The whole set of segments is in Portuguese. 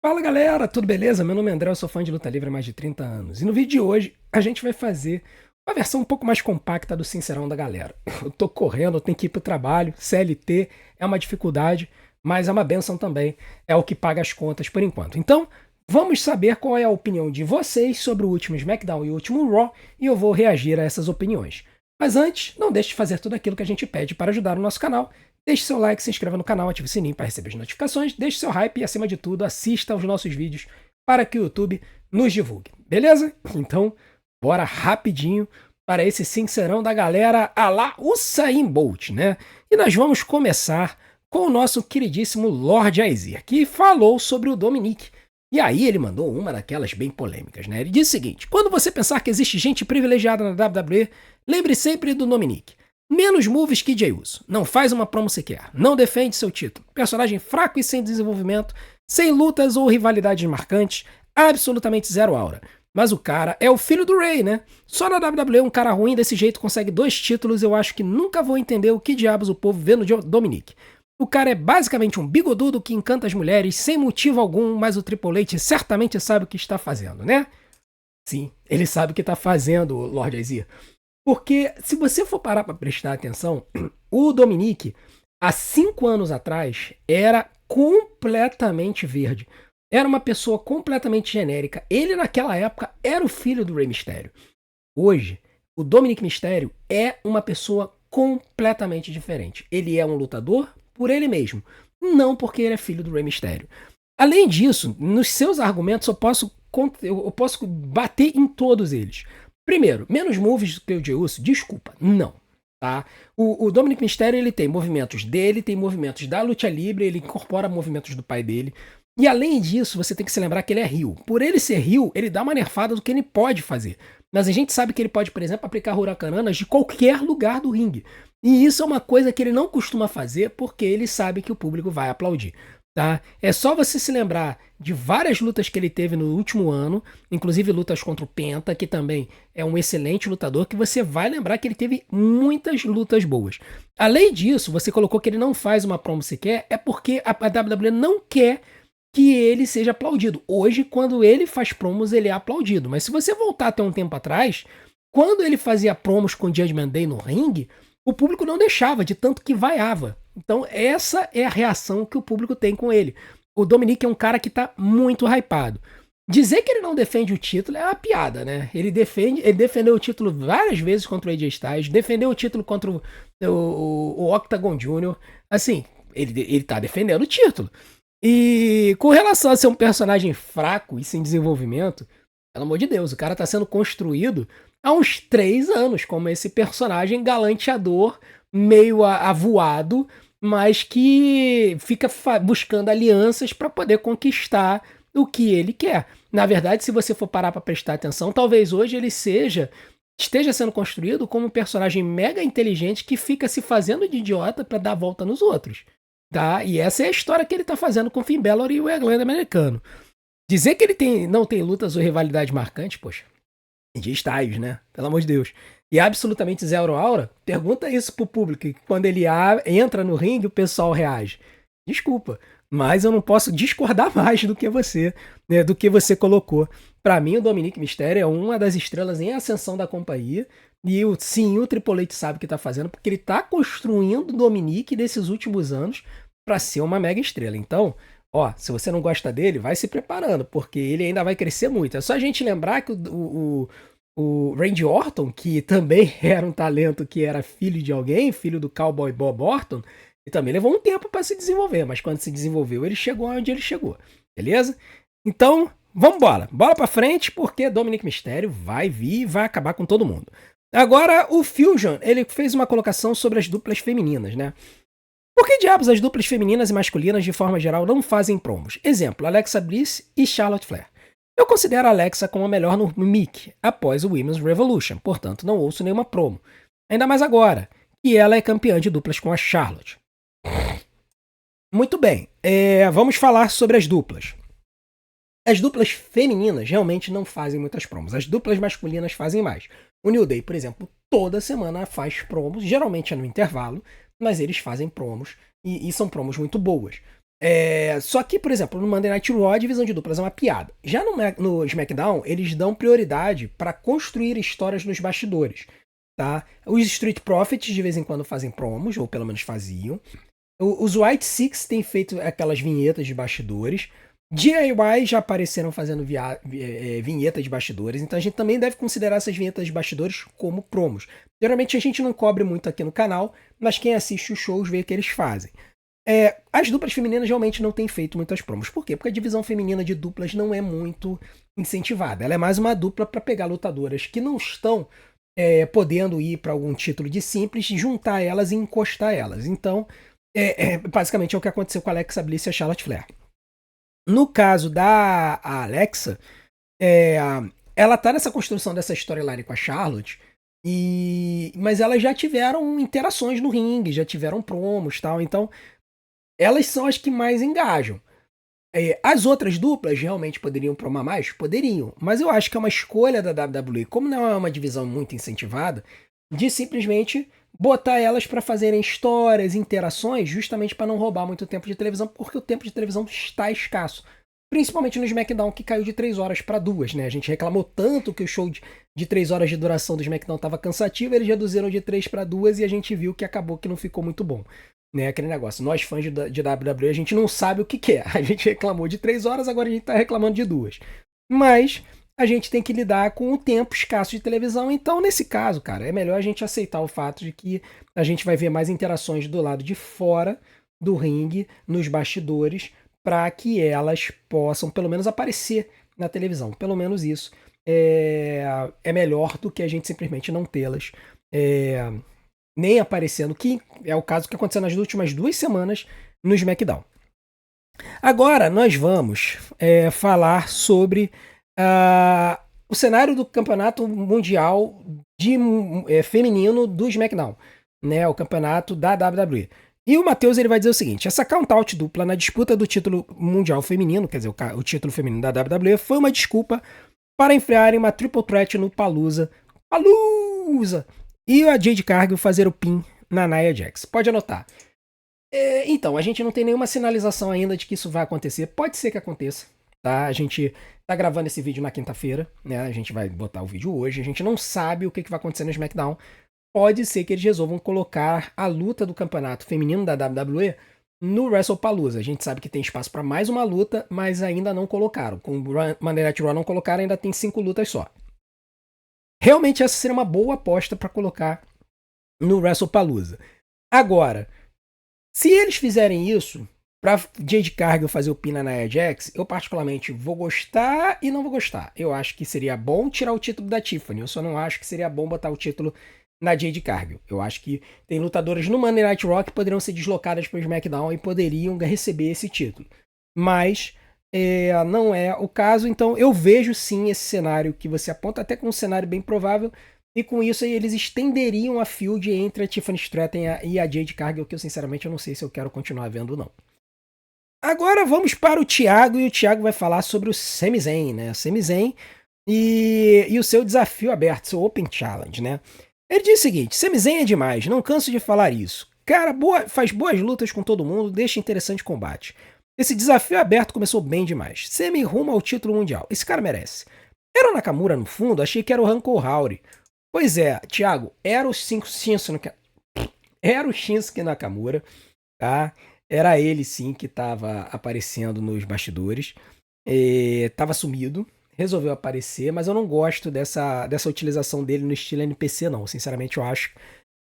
Fala galera, tudo beleza? Meu nome é André, eu sou fã de luta livre há mais de 30 anos. E no vídeo de hoje a gente vai fazer uma versão um pouco mais compacta do Sincerão da galera. Eu tô correndo, eu tenho que ir pro trabalho, CLT é uma dificuldade, mas é uma benção também, é o que paga as contas por enquanto. Então, vamos saber qual é a opinião de vocês sobre o último SmackDown e o último Raw e eu vou reagir a essas opiniões. Mas antes, não deixe de fazer tudo aquilo que a gente pede para ajudar o nosso canal. Deixe seu like, se inscreva no canal, ative o sininho para receber as notificações, deixe seu hype e, acima de tudo, assista aos nossos vídeos para que o YouTube nos divulgue. Beleza? Então, bora rapidinho para esse sincerão da galera a lá Usain Bolt, né? E nós vamos começar com o nosso queridíssimo Lord Aizir, que falou sobre o Dominic. E aí ele mandou uma daquelas bem polêmicas, né? Ele disse o seguinte: quando você pensar que existe gente privilegiada na WWE, lembre sempre do Dominic. Menos moves que Jey Uso. Não faz uma promo sequer. Não defende seu título. Personagem fraco e sem desenvolvimento. Sem lutas ou rivalidades marcantes. Absolutamente zero aura. Mas o cara é o filho do Rey, né? Só na WWE um cara ruim desse jeito consegue 2 títulos. Eu acho que nunca vou entender o que diabos o povo vê no Dominic. O cara é basicamente um bigodudo que encanta as mulheres sem motivo algum, mas o Triple H certamente sabe o que está fazendo, né? Sim, ele sabe o que está fazendo, Lord Aizir. Porque se você for parar para prestar atenção, o Dominic, há 5 anos atrás, era completamente verde. Era uma pessoa completamente genérica. Ele, naquela época, era o filho do Rey Mysterio. Hoje, o Dominic Mysterio é uma pessoa completamente diferente. Ele é um lutador por ele mesmo, não porque ele é filho do Rey Mysterio. Além disso, nos seus argumentos eu posso bater em todos eles. Primeiro, menos moves do que o Jey Uso? Desculpa, não. Tá? O Dominic Mysterio ele tem movimentos dele, tem movimentos da luta livre, ele incorpora movimentos do pai dele. E além disso, você tem que se lembrar que ele é heel. Por ele ser heel, ele dá uma nerfada do que ele pode fazer. Mas a gente sabe que ele pode, por exemplo, aplicar huracananas de qualquer lugar do ringue. E isso é uma coisa que ele não costuma fazer porque ele sabe que o público vai aplaudir. Tá? É só você se lembrar de várias lutas que ele teve no último ano, inclusive lutas contra o Penta, que também é um excelente lutador, que você vai lembrar que ele teve muitas lutas boas. Além disso, você colocou que ele não faz uma promo sequer, é porque a WWE não quer que ele seja aplaudido. Hoje, quando ele faz promos, ele é aplaudido. Mas se você voltar até um tempo atrás, quando ele fazia promos com Judgment Day no ringue, o público não deixava, de tanto que vaiava. Então essa é a reação que o público tem com ele. O Dominic é um cara que tá muito hypado. Dizer que ele não defende o título é uma piada, né? Ele defendeu o título várias vezes contra o AJ Styles, defendeu o título contra o Octagon Jr. Assim, ele tá defendendo o título. E com relação a ser um personagem fraco e sem desenvolvimento, pelo amor de Deus, o cara tá sendo construído há uns 3 anos como esse personagem galanteador, meio avoado, mas que fica buscando alianças para poder conquistar o que ele quer. Na verdade, se você for parar para prestar atenção, talvez hoje ele esteja sendo construído como um personagem mega inteligente que fica se fazendo de idiota para dar a volta nos outros. Tá? E essa é a história que ele tá fazendo com o Finn Balor e o Irlanda americano. Dizer que ele não tem lutas ou rivalidades marcantes, poxa, de Styles, né? Pelo amor de Deus. E absolutamente zero aura, pergunta isso pro público, que quando ele entra no ringue, o pessoal reage. Desculpa, mas eu não posso discordar mais do que você, né, do que você colocou. Pra mim, o Dominic Mysterio é uma das estrelas em ascensão da companhia, e sim, o Triple H sabe o que tá fazendo, porque ele tá construindo o Dominic desses últimos anos pra ser uma mega estrela. Então, ó, se você não gosta dele, vai se preparando, porque ele ainda vai crescer muito. É só a gente lembrar que o Randy Orton, que também era um talento que era filho de alguém, filho do Cowboy Bob Orton, e também levou um tempo para se desenvolver, mas quando se desenvolveu, ele chegou onde ele chegou, beleza? Então, vamos embora. Bola para frente, porque Dominic Mysterio vai vir e vai acabar com todo mundo. Agora, o Fusion, ele fez uma colocação sobre as duplas femininas, né? Por que diabos as duplas femininas e masculinas, de forma geral, não fazem promos? Exemplo, Alexa Bliss e Charlotte Flair. Eu considero a Alexa como a melhor no mic após o Women's Revolution, portanto não ouço nenhuma promo. Ainda mais agora, que ela é campeã de duplas com a Charlotte. Muito bem, vamos falar sobre as duplas. As duplas femininas realmente não fazem muitas promos, as duplas masculinas fazem mais. O New Day, por exemplo, toda semana faz promos, geralmente é no intervalo, mas eles fazem promos e são promos muito boas. Só que, por exemplo, no Monday Night Raw, a divisão de duplas é uma piada. Já no SmackDown, eles dão prioridade para construir histórias nos bastidores. Tá? Os Street Profits de vez em quando fazem promos, ou pelo menos faziam. Os White Six têm feito aquelas vinhetas de bastidores. DIY já apareceram fazendo vinhetas de bastidores, então a gente também deve considerar essas vinhetas de bastidores como promos. Geralmente a gente não cobre muito aqui no canal, mas quem assiste os shows vê que eles fazem. As duplas femininas realmente não têm feito muitas promos. Por quê? Porque a divisão feminina de duplas não é muito incentivada. Ela é mais uma dupla para pegar lutadoras que não estão podendo ir para algum título de simples, juntar elas e encostar elas. Então, basicamente é o que aconteceu com a Alexa Bliss e a Charlotte Flair. No caso da Alexa, ela tá nessa construção dessa storyline com a Charlotte, mas elas já tiveram interações no ringue, já tiveram promos e tal, então elas são as que mais engajam. As outras duplas realmente poderiam promar mais? Poderiam, mas eu acho que é uma escolha da WWE, como não é uma divisão muito incentivada, de simplesmente botar elas para fazerem histórias, interações, justamente para não roubar muito tempo de televisão, porque o tempo de televisão está escasso. Principalmente no SmackDown, que caiu de 3 horas para 2, né? A gente reclamou tanto que o show de 3 horas de duração do SmackDown estava cansativo, eles reduziram de 3 para 2 e a gente viu que acabou que não ficou muito bom. Né, aquele negócio, nós fãs de WWE, a gente não sabe o que é. A gente reclamou de 3 horas, agora a gente tá reclamando de 2. Mas a gente tem que lidar com o tempo escasso de televisão, então nesse caso, cara, é melhor a gente aceitar o fato de que a gente vai ver mais interações do lado de fora do ringue, nos bastidores, para que elas possam pelo menos aparecer na televisão. Pelo menos isso é melhor do que a gente simplesmente não tê-las nem aparecendo, que é o caso que aconteceu nas últimas 2 semanas no SmackDown. Agora nós vamos falar sobre o cenário do campeonato mundial feminino do SmackDown, né, o campeonato da WWE. E o Matheus ele vai dizer o seguinte: essa count-out dupla na disputa do título mundial feminino, quer dizer, o título feminino da WWE, foi uma desculpa para enfiarem uma triple threat no Palooza e a Jade Cargill fazer o pin na Nia Jax. Pode anotar. Então, a gente não tem nenhuma sinalização ainda de que isso vai acontecer. Pode ser que aconteça, tá? A gente tá gravando esse vídeo na quinta-feira, né? A gente vai botar o vídeo hoje. A gente não sabe o que vai acontecer no SmackDown. Pode ser que eles resolvam colocar a luta do campeonato feminino da WWE no WrestlePalooza. A gente sabe que tem espaço para mais uma luta, mas ainda não colocaram. Com o Monday Night Raw não colocaram, ainda tem 5 lutas só. Realmente essa seria uma boa aposta para colocar no WrestlePalooza. Agora, se eles fizerem isso, pra Jade Cargill fazer o pin na Nia Jax, eu particularmente vou gostar e não vou gostar. Eu acho que seria bom tirar o título da Tiffany, eu só não acho que seria bom botar o título na Jade Cargill. Eu acho que tem lutadoras no Monday Night Raw que poderiam ser deslocadas para o SmackDown e poderiam receber esse título. Mas não é o caso, então eu vejo sim esse cenário que você aponta, até com um cenário bem provável, e com isso aí eles estenderiam a feud entre a Tiffany Stratton e a Jade Cargill, que eu sinceramente eu não sei se eu quero continuar vendo não. Agora vamos para o Thiago, e o Thiago vai falar sobre o Sami Zayn, né? Sami Zayn e o seu desafio aberto, seu Open Challenge, né? Ele diz o seguinte: Sami Zayn é demais, não canso de falar isso. Cara, faz boas lutas com todo mundo, deixa interessante combate. Esse desafio aberto começou bem demais. Sami rumo ao título mundial. Esse cara merece. Era o Nakamura no fundo? Achei que era o Hanko Hauri. Pois é, Thiago, era o Shinsuke Nakamura, tá? Era ele sim que estava aparecendo nos bastidores. Tava sumido, resolveu aparecer, mas eu não gosto dessa utilização dele no estilo NPC não. Sinceramente eu acho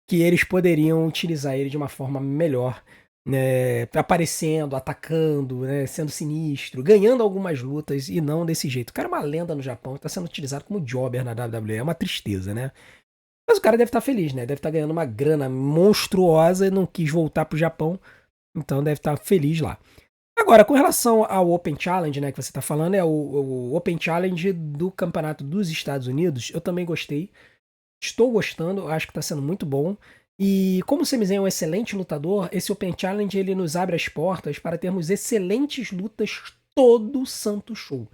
que eles poderiam utilizar ele de uma forma melhor, né, aparecendo, atacando, né, sendo sinistro, ganhando algumas lutas e não desse jeito. O cara é uma lenda no Japão, está sendo utilizado como jobber na WWE, é uma tristeza, né? Mas o cara deve estar feliz, né? Deve estar ganhando uma grana monstruosa e não quis voltar pro Japão, então deve estar feliz lá. Agora, com relação ao Open Challenge, né, que você está falando, é o Open Challenge do Campeonato dos Estados Unidos, eu também gostei. Estou gostando, acho que está sendo muito bom. E como o Sami Zayn é um excelente lutador, esse Open Challenge ele nos abre as portas para termos excelentes lutas todo santo show.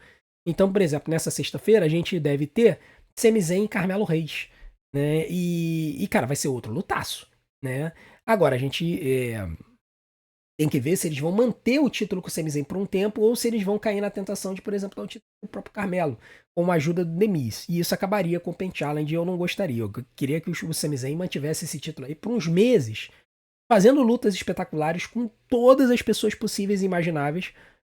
Então, por exemplo, nessa sexta-feira a gente deve ter Sami Zayn e Carmelo Reis, né? E cara, vai ser outro lutaço, né? Agora a gente Tem que ver se eles vão manter o título com o Sami Zayn por um tempo ou se eles vão cair na tentação de, por exemplo, dar o título pro próprio Carmelo, com a ajuda do The Miz. E isso acabaria com o Pen Challenge e eu não gostaria. Eu queria que o Sami Zayn mantivesse esse título aí por uns meses, fazendo lutas espetaculares com todas as pessoas possíveis e imagináveis,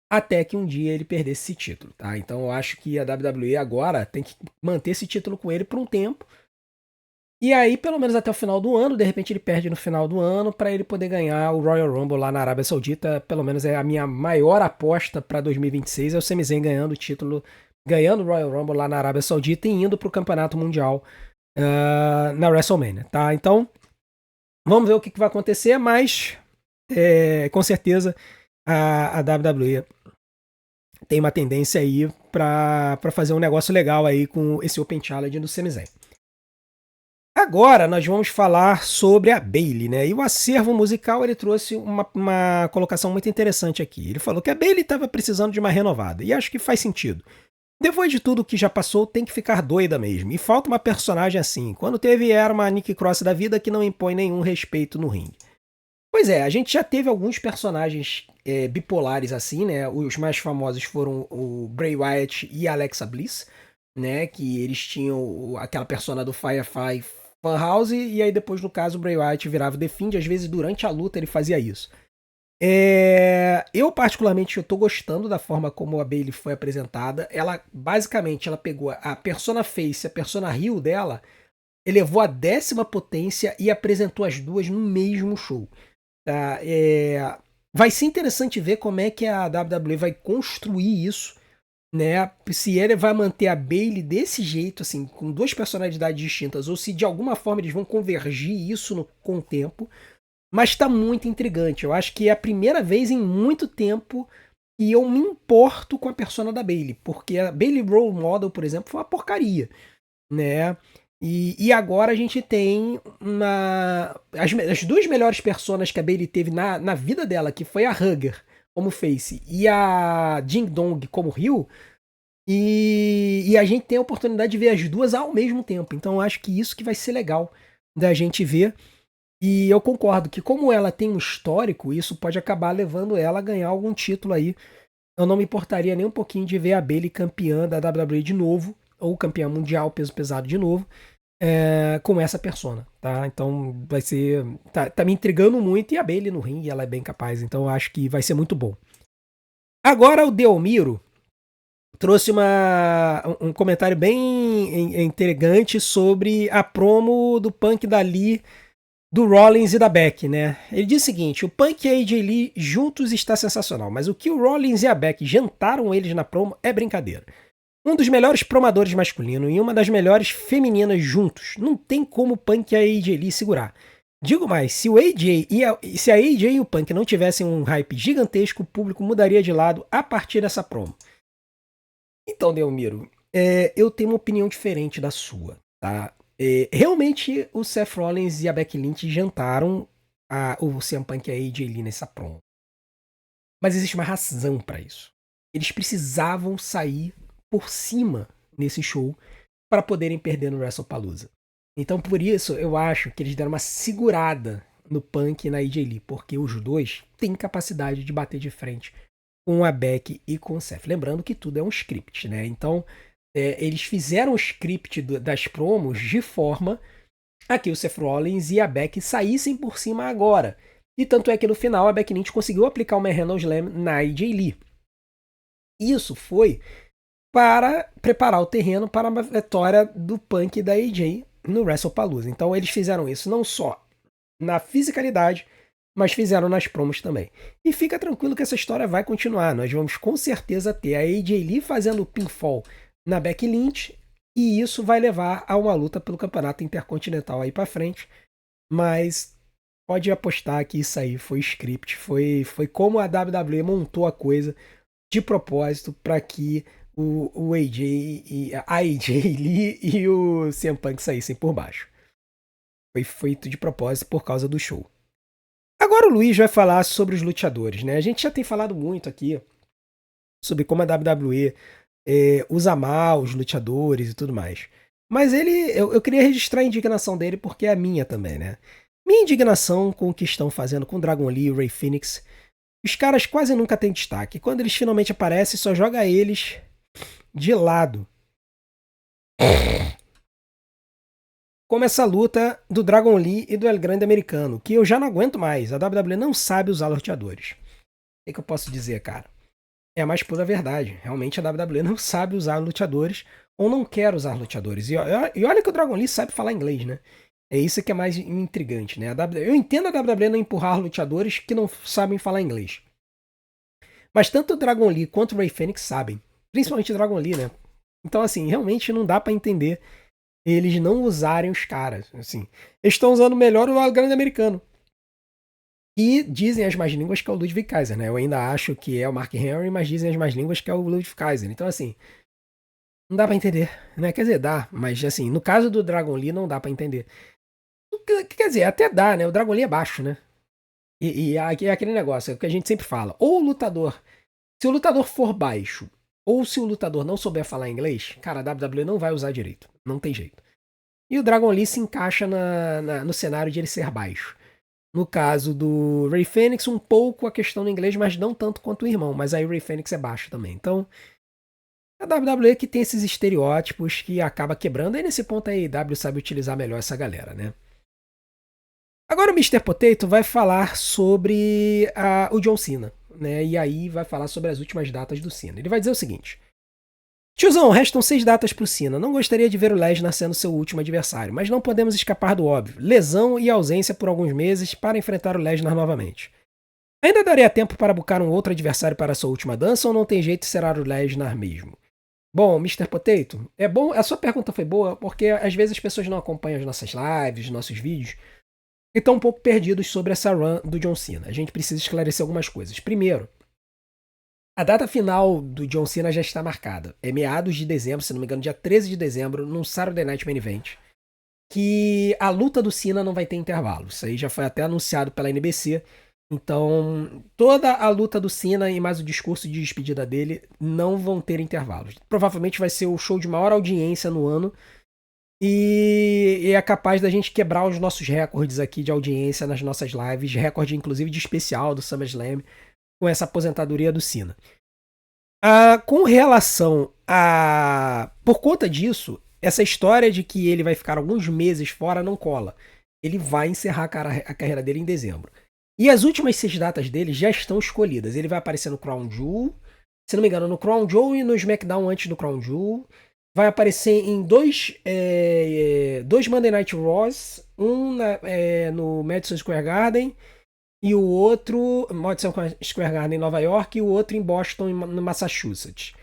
até que um dia ele perdesse esse título, tá? Então eu acho que a WWE agora tem que manter esse título com ele por um tempo. E aí, pelo menos até o final do ano, de repente ele perde no final do ano para ele poder ganhar o Royal Rumble lá na Arábia Saudita. Pelo menos é a minha maior aposta para 2026, é o Sami Zayn ganhando o título, ganhando o Royal Rumble lá na Arábia Saudita e indo para o Campeonato Mundial na WrestleMania, tá? Então, vamos ver o que vai acontecer, mas com certeza a WWE tem uma tendência aí para fazer um negócio legal aí com esse Open Challenge do Sami Zayn. Agora nós vamos falar sobre a Bayley, né? E o acervo musical ele trouxe uma colocação muito interessante aqui. Ele falou que a Bayley estava precisando de uma renovada, e acho que faz sentido. Depois de tudo que já passou, tem que ficar doida mesmo. E falta uma personagem assim. Quando teve era uma Nikki Cross da vida que não impõe nenhum respeito no ringue. Pois é, a gente já teve alguns personagens bipolares assim, né? Os mais famosos foram o Bray Wyatt e a Alexa Bliss, né? Que eles tinham aquela persona do Firefly Funhouse, e aí depois, no caso, o Bray Wyatt virava o The Fiend, às vezes durante a luta ele fazia isso. Eu particularmente eu tô gostando da forma como a Bayley foi apresentada. Ela, basicamente, ela pegou a persona face, a persona heel dela, elevou a 10ª potência e apresentou as duas no mesmo show. Tá? Vai ser interessante ver como é que a WWE vai construir isso, né? Se ele vai manter a Bayley desse jeito, assim, com duas personalidades distintas, ou se de alguma forma eles vão convergir isso com o tempo. Mas tá muito intrigante. Eu acho que é a primeira vez em muito tempo que eu me importo com a persona da Bayley, porque a Bayley Role Model, por exemplo, foi uma porcaria, né? E agora a gente tem as duas melhores personas que a Bayley teve na vida dela, que foi a Hugger como face e a Ding Dong como heel, e a gente tem a oportunidade de ver as duas ao mesmo tempo. Então eu acho que isso que vai ser legal da gente ver. E eu concordo que como ela tem um histórico, isso pode acabar levando ela a ganhar algum título aí. Eu não me importaria nem um pouquinho de ver a Bayley campeã da WWE de novo, ou campeã mundial peso pesado de novo, com essa persona, tá? Então vai ser... Tá me intrigando muito, e a Bayley no ringue, ela é bem capaz, então eu acho que vai ser muito bom. Agora o Delmiro trouxe um comentário bem intrigante sobre a promo do Punk da Lee, do Rollins e da Becky, né? Ele diz o seguinte: o Punk e a AJ Lee juntos está sensacional, mas o que o Rollins e a Becky jantaram eles na promo é brincadeira. Um dos melhores promadores masculinos e uma das melhores femininas juntos. Não tem como o Punk e a AJ Lee segurar. Digo mais, se a AJ e o Punk não tivessem um hype gigantesco, o público mudaria de lado a partir dessa promo. Então, Delmiro, eu tenho uma opinião diferente da sua, tá? Realmente o Seth Rollins e a Becky Lynch jantaram o CM Punk e a AJ Lee nessa promo. Mas existe uma razão para isso. Eles precisavam sair por cima nesse show para poderem perder no WrestlePalooza. Então por isso eu acho que eles deram uma segurada no Punk e na AJ Lee, porque os dois têm capacidade de bater de frente com a Becky e com o Seth. Lembrando que tudo é um script, né? Então eles fizeram o script das promos de forma a que o Seth Rollins e a Becky saíssem por cima agora. E tanto é que no final a Becky Lynch conseguiu aplicar uma Handle Slam na AJ Lee. Isso foi para preparar o terreno para uma vitória do Punk e da AJ no WrestlePalooza. Então eles fizeram isso não só na fisicalidade, mas fizeram nas promos também. E fica tranquilo que essa história vai continuar. Nós vamos com certeza ter a AJ Lee fazendo o pinfall na Becky Lynch, e isso vai levar a uma luta pelo campeonato intercontinental aí para frente. Mas pode apostar que isso aí foi script, foi como a WWE montou a coisa de propósito para que a AJ Lee e o CM Punk saíssem por baixo. Foi feito de propósito por causa do show. Agora o Luiz vai falar sobre os luteadores, né? A gente já tem falado muito aqui sobre como a WWE usa mal os luteadores e tudo mais. Mas eu queria registrar a indignação dele porque é a minha também, né? Minha indignação com o que estão fazendo com o Dragon Lee e o Rey Fenix Os caras quase nunca têm destaque. Quando eles finalmente aparecem, só joga eles de lado. Como essa luta do Dragon Lee e do El Grande Americano, que eu já não aguento mais. A WWE não sabe usar luteadores. O que eu posso dizer, cara? É a mais pura verdade. Realmente a WWE não sabe usar luteadores ou não quer usar luteadores. E olha que o Dragon Lee sabe falar inglês, né? É isso que é mais intrigante, né? Eu entendo a WWE não empurrar luteadores que não sabem falar inglês. Mas tanto o Dragon Lee quanto o Rey Fênix sabem. Principalmente o Dragon Lee, né? Então, assim, realmente não dá pra entender eles não usarem os caras. Assim, eles estão usando melhor o grande americano. E dizem as más línguas que é o Ludwig Kaiser, né? Eu ainda acho que é o Mark Henry, mas dizem as más línguas que é o Ludwig Kaiser. Então, assim, não dá pra entender, né? Quer dizer, dá, mas assim, no caso do Dragon Lee não dá pra entender. Quer dizer, até dá, né? O Dragon Lee é baixo, né? E aqui é aquele negócio, é o que a gente sempre fala. Ou o lutador, se o lutador for baixo, ou se o lutador não souber falar inglês, cara, a WWE não vai usar direito. Não tem jeito. E o Dragon Lee se encaixa no cenário de ele ser baixo. No caso do Rey Fênix, um pouco a questão do inglês, mas não tanto quanto o irmão. Mas aí o Rey Fênix é baixo também. Então, a WWE que tem esses estereótipos que acaba quebrando. Aí nesse ponto a AEW sabe utilizar melhor essa galera, né? Agora o Mr. Potato vai falar sobre o John Cena, né? E aí vai falar sobre as últimas datas do Cena. Ele vai dizer o seguinte: tiozão, restam 6 datas pro Cena. Não gostaria de ver o Lesnar sendo seu último adversário, mas não podemos escapar do óbvio. Lesão e ausência por alguns meses para enfrentar o Lesnar novamente. Ainda daria tempo para buscar um outro adversário para sua última dança ou não tem jeito de ser o Lesnar mesmo? Bom, Mr. Potato, é bom. A sua pergunta foi boa porque às vezes as pessoas não acompanham as nossas lives, os nossos vídeos e estão um pouco perdidos sobre essa run do John Cena. A gente precisa esclarecer algumas coisas. Primeiro, a data final do John Cena já está marcada. É meados de dezembro, se não me engano, dia 13 de dezembro, num Saturday Night Main Event. Que a luta do Cena não vai ter intervalo. Isso aí já foi até anunciado pela NBC. Então, toda a luta do Cena e mais o discurso de despedida dele não vão ter intervalos. Provavelmente vai ser o show de maior audiência no ano. E é capaz da gente quebrar os nossos recordes aqui de audiência nas nossas lives. Recorde, inclusive, de especial do SummerSlam com essa aposentadoria do Cena. Com relação a... Por conta disso, essa história de que ele vai ficar alguns meses fora não cola. Ele vai encerrar a carreira dele em dezembro. E as últimas 6 datas dele já estão escolhidas. Ele vai aparecer no Crown Jewel, se não me engano, no Crown Jewel e no SmackDown antes do Crown Jewel. Vai aparecer em dois Monday Night Raws, no Madison Square Garden e o outro, Madison Square Garden em Nova York, e o outro em Boston, no Massachusetts.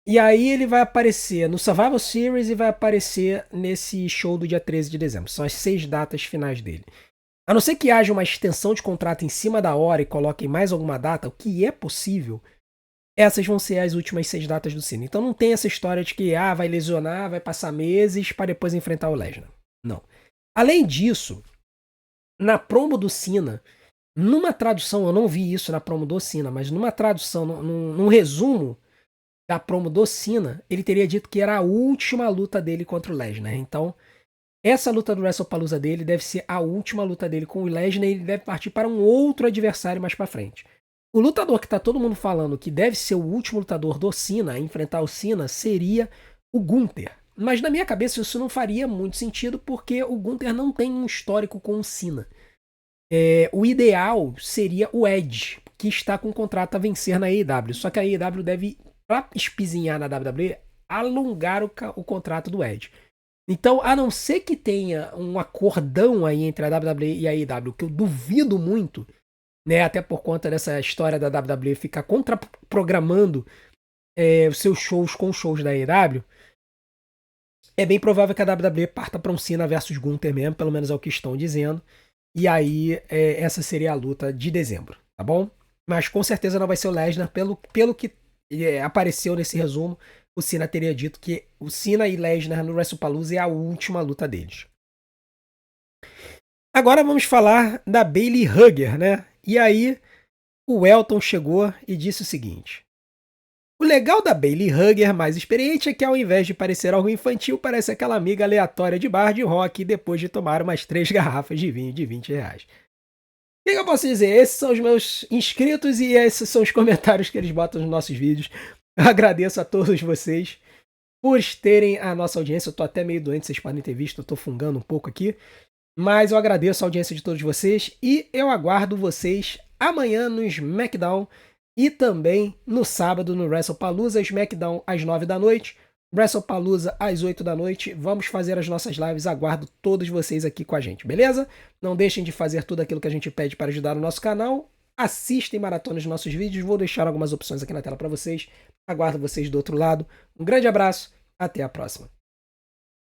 E aí ele vai aparecer no Survival Series e vai aparecer nesse show do dia 13 de dezembro. São as 6 datas finais dele. A não ser que haja uma extensão de contrato em cima da hora e coloquem mais alguma data, o que é possível, essas vão ser as últimas 6 datas do Cena. Então não tem essa história de que vai lesionar, vai passar meses para depois enfrentar o Lesnar. Não. Além disso, na promo do Cena, numa tradução, eu não vi isso na promo do Cena, mas numa tradução, num resumo da promo do Cena, ele teria dito que era a última luta dele contra o Lesnar. Então, essa luta do WrestlePalooza dele deve ser a última luta dele com o Lesnar e ele deve partir para um outro adversário mais para frente. O lutador que tá todo mundo falando que deve ser o último lutador do Cena a enfrentar o Cena seria o Gunther. Mas na minha cabeça isso não faria muito sentido porque o Gunther não tem um histórico com o Cena. O ideal seria o Edge, que está com um contrato a vencer na AEW. Só que a AEW deve, para espizinhar na WWE, alongar o contrato do Edge. Então, a não ser que tenha um acordão aí entre a WWE e a AEW, que eu duvido muito, né, até por conta dessa história da WWE ficar contraprogramando os seus shows com os shows da AEW, é bem provável que a WWE parta para um Cena versus Gunther mesmo, pelo menos é o que estão dizendo. E aí, essa seria a luta de dezembro, tá bom? Mas com certeza não vai ser o Lesnar, pelo que apareceu nesse resumo, o Cena teria dito que o Cena e Lesnar no WrestlePalooza é a última luta deles. Agora vamos falar da Bayley Hugger, né? E aí, o Elton chegou e disse o seguinte: o legal da Bayley Hugger mais experiente é que ao invés de parecer algo infantil, parece aquela amiga aleatória de bar de rock depois de tomar umas 3 garrafas de vinho de R$20. que eu posso dizer? Esses são os meus inscritos e esses são os comentários que eles botam nos nossos vídeos. Eu agradeço a todos vocês por terem a nossa audiência. Eu tô até meio doente, vocês podem ter visto, eu tô fungando um pouco aqui. Mas eu agradeço a audiência de todos vocês e eu aguardo vocês amanhã no SmackDown e também no sábado no WrestlePalooza. SmackDown às 9 da noite, WrestlePalooza às 8 da noite. Vamos fazer as nossas lives, aguardo todos vocês aqui com a gente, beleza? Não deixem de fazer tudo aquilo que a gente pede para ajudar o nosso canal. Assistem maratonas dos nossos vídeos, vou deixar algumas opções aqui na tela para vocês. Aguardo vocês do outro lado. Um grande abraço, até a próxima.